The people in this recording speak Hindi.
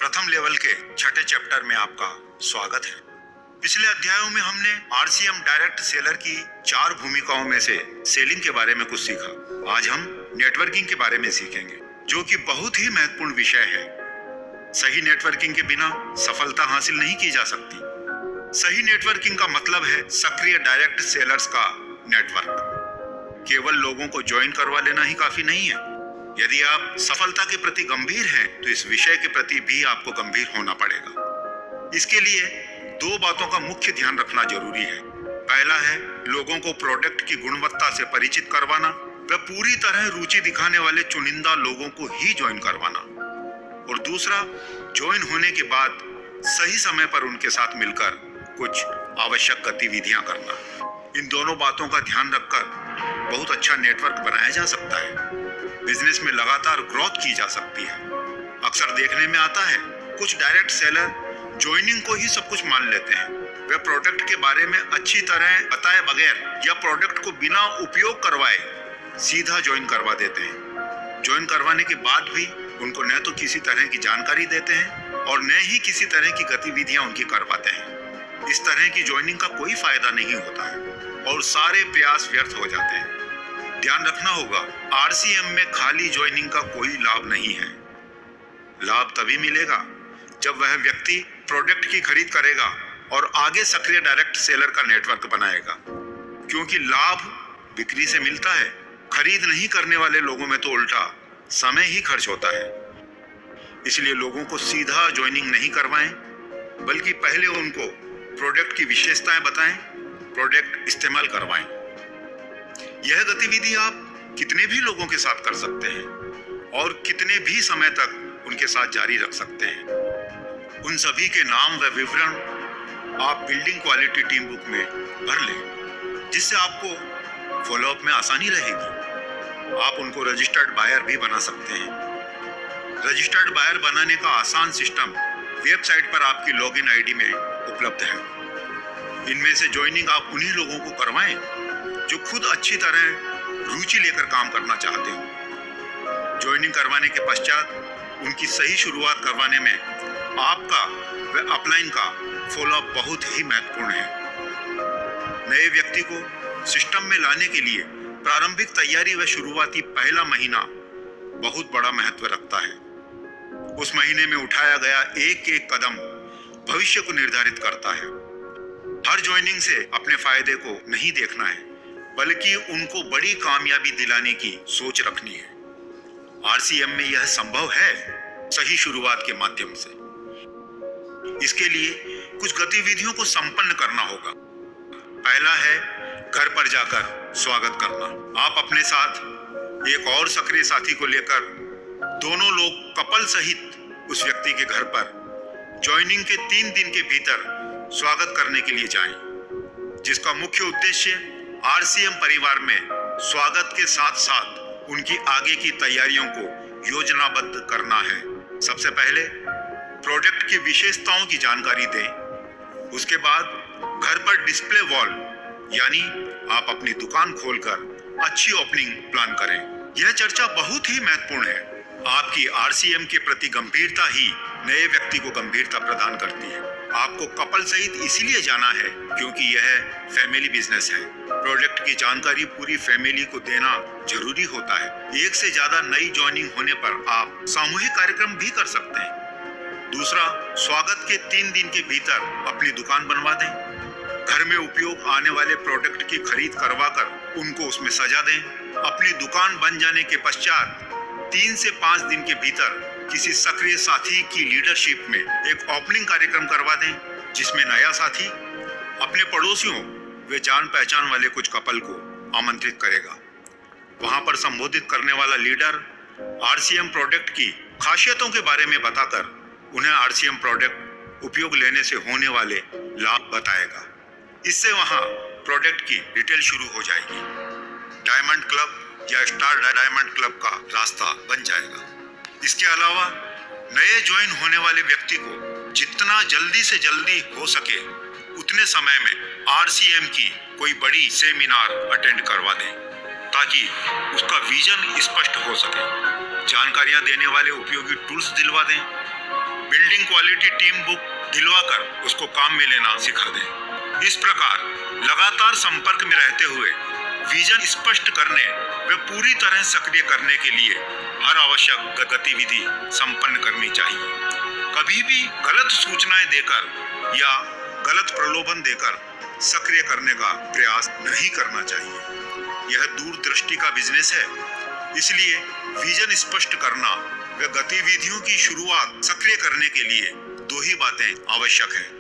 प्रथम लेवल के छठे चैप्टर में आपका स्वागत है। पिछले अध्यायों में हमने आरसीएम डायरेक्ट सेलर की 4 भूमिकाओं में से सेलिंग के बारे में कुछ सीखा। आज हम नेटवर्किंग के बारे में सीखेंगे, जो कि बहुत ही महत्वपूर्ण विषय है। सही नेटवर्किंग के बिना सफलता हासिल नहीं की जा सकती। सही नेटवर्किंग का मतलब है सक्रिय डायरेक्ट सेलर्स का नेटवर्क। केवल लोगों को ज्वाइन करवा लेना ही काफी नहीं है। यदि आप सफलता के प्रति गंभीर हैं, तो इस विषय के प्रति भी आपको गंभीर होना पड़ेगा। इसके लिए 2 बातों का मुख्य ध्यान रखना जरूरी है। पहला है लोगों को प्रोडक्ट की गुणवत्ता से परिचित करवाना व पूरी तरह रुचि दिखाने वाले चुनिंदा लोगों को ही ज्वाइन करवाना, और दूसरा ज्वाइन होने के बाद सही समय पर उनके साथ मिलकर कुछ आवश्यक गतिविधियां करना। इन दोनों बातों का ध्यान रखकर बहुत अच्छा नेटवर्क बनाया जा सकता है। बिजनेस में लगातार ग्रोथ की जा सकती है। अक्सर देखने में आता है कुछ डायरेक्ट सेलर ज्वाइनिंग को ही सब कुछ मान लेते हैं। वे प्रोडक्ट के बारे में अच्छी तरह बताए बगैर या प्रोडक्ट को बिना उपयोग करवाए सीधा ज्वाइन करवा देते हैं। ज्वाइन करवाने के बाद भी उनको न तो किसी तरह की जानकारी देते हैं और न ही किसी तरह की गतिविधियां उनकी करवाते हैं। इस तरह की ज्वाइनिंग का कोई फायदा नहीं होता है और सारे प्रयास व्यर्थ हो जाते हैं। ध्यान रखना होगा, आरसीएम में खाली ज्वाइनिंग का कोई लाभ नहीं है। लाभ तभी मिलेगा जब वह व्यक्ति प्रोडक्ट की खरीद करेगा और आगे सक्रिय डायरेक्ट सेलर का नेटवर्क बनाएगा, क्योंकि लाभ बिक्री से मिलता है। खरीद नहीं करने वाले लोगों में तो उल्टा समय ही खर्च होता है। इसलिए लोगों को सीधा ज्वाइनिंग नहीं करवाएं, बल्कि पहले उनको प्रोडक्ट की विशेषताएं बताएं, प्रोडक्ट इस्तेमाल करवाएं। यह गतिविधि आप कितने भी लोगों के साथ कर सकते हैं और कितने भी समय तक उनके साथ जारी रख सकते हैं। उन सभी के नाम व विवरण आप बिल्डिंग क्वालिटी टीम बुक में भर लें, जिससे आपको फॉलोअप में आसानी रहेगी। आप उनको रजिस्टर्ड बायर भी बना सकते हैं। रजिस्टर्ड बायर बनाने का आसान सिस्टम वेबसाइट पर आपकी लॉगिन आईडी में उपलब्ध है। इनमें से ज्वाइनिंग आप उन्हीं लोगों को करवाएं जो खुद अच्छी तरह रुचि लेकर काम करना चाहते हो। ज्वाइनिंग करवाने के पश्चात उनकी सही शुरुआत करवाने में आपका व अपलाइन का फॉलोअप बहुत ही महत्वपूर्ण है। नए व्यक्ति को सिस्टम में लाने के लिए प्रारंभिक तैयारी व शुरुआती पहला महीना बहुत बड़ा महत्व रखता है। उस महीने में उठाया गया एक एक कदम भविष्य को निर्धारित करता है। हर ज्वाइनिंग से अपने फायदे को नहीं देखना है, बल्कि उनको बड़ी कामयाबी दिलाने की सोच रखनी है। आरसीएम में यह संभव है सही शुरुआत के माध्यम से। इसके लिए कुछ गतिविधियों को संपन्न करना होगा। पहला है घर पर जाकर स्वागत करना। आप अपने साथ एक और सक्रिय साथी को लेकर दोनों लोग कपल सहित उस व्यक्ति के घर पर ज्वाइनिंग के 3 दिन के भीतर स्वागत करने के लिए जाएं, जिसका मुख्य उद्देश्य आरसीएम परिवार में स्वागत के साथ साथ उनकी आगे की तैयारियों को योजनाबद्ध करना है। सबसे पहले प्रोडक्ट की विशेषताओं की जानकारी दें। उसके बाद घर पर डिस्प्ले वॉल यानी आप अपनी दुकान खोलकर अच्छी ओपनिंग प्लान करें। यह चर्चा बहुत ही महत्वपूर्ण है। आपकी आरसीएम के प्रति गंभीरता ही नए व्यक्ति को गंभीरता प्रदान करती है। आपको कपल सहित इसीलिए जाना है क्योंकि यह फैमिली बिजनेस है। प्रोडक्ट की जानकारी पूरी फैमिली को देना जरूरी होता है। एक से ज्यादा नई ज्वाइनिंग होने पर आप सामूहिक कार्यक्रम भी कर सकते हैं। दूसरा, स्वागत के 3 दिन के भीतर अपनी दुकान बनवा दें। घर में उपयोग आने वाले प्रोडक्ट की खरीद करवाकर उनको उसमें सजा दें। अपनी दुकान बन जाने के पश्चात 3 से 5 दिन के भीतर किसी सक्रिय साथी की लीडरशिप में एक ओपनिंग कार्यक्रम करवा दें, जिसमें नया साथी अपने पड़ोसियों वे जान पहचान वाले कुछ कपल को आमंत्रित करेगा। वहां पर संबोधित करने वाला लीडर आरसीएम प्रोडक्ट की खासियतों के बारे में बताकर उन्हें आरसीएम प्रोडक्ट उपयोग लेने से होने वाले लाभ बताएगा। इससे वहां प्रोडक्ट की डिटेल शुरू हो जाएगी। डायमंड क्लब या स्टार डायमंड क्लब का रास्ता बन जाएगा। इसके अलावा नए ज्वाइन होने वाले व्यक्ति को जितना जल्दी से जल्दी हो सके उतने समय में आरसीएम की कोई बड़ी सेमिनार अटेंड करवा दें, ताकि उसका विजन स्पष्ट हो सके। जानकारियां देने वाले उपयोगी टूल्स दिलवा दें। बिल्डिंग क्वालिटी टीम बुक दिलवाकर उसको काम में लेना सिखा दें। इस प्रकार लगातार संपर्क में रहते हुए विजन स्पष्ट करने व पूरी तरह सक्रिय करने के लिए हर आवश्यक गतिविधि संपन्न करनी चाहिए। कभी भी गलत सूचनाएं देकर या गलत प्रलोभन देकर सक्रिय करने का प्रयास नहीं करना चाहिए। यह दूरदृष्टि का बिजनेस है, इसलिए विजन स्पष्ट करना व गतिविधियों की शुरुआत सक्रिय करने के लिए दो ही बातें आवश्यक है।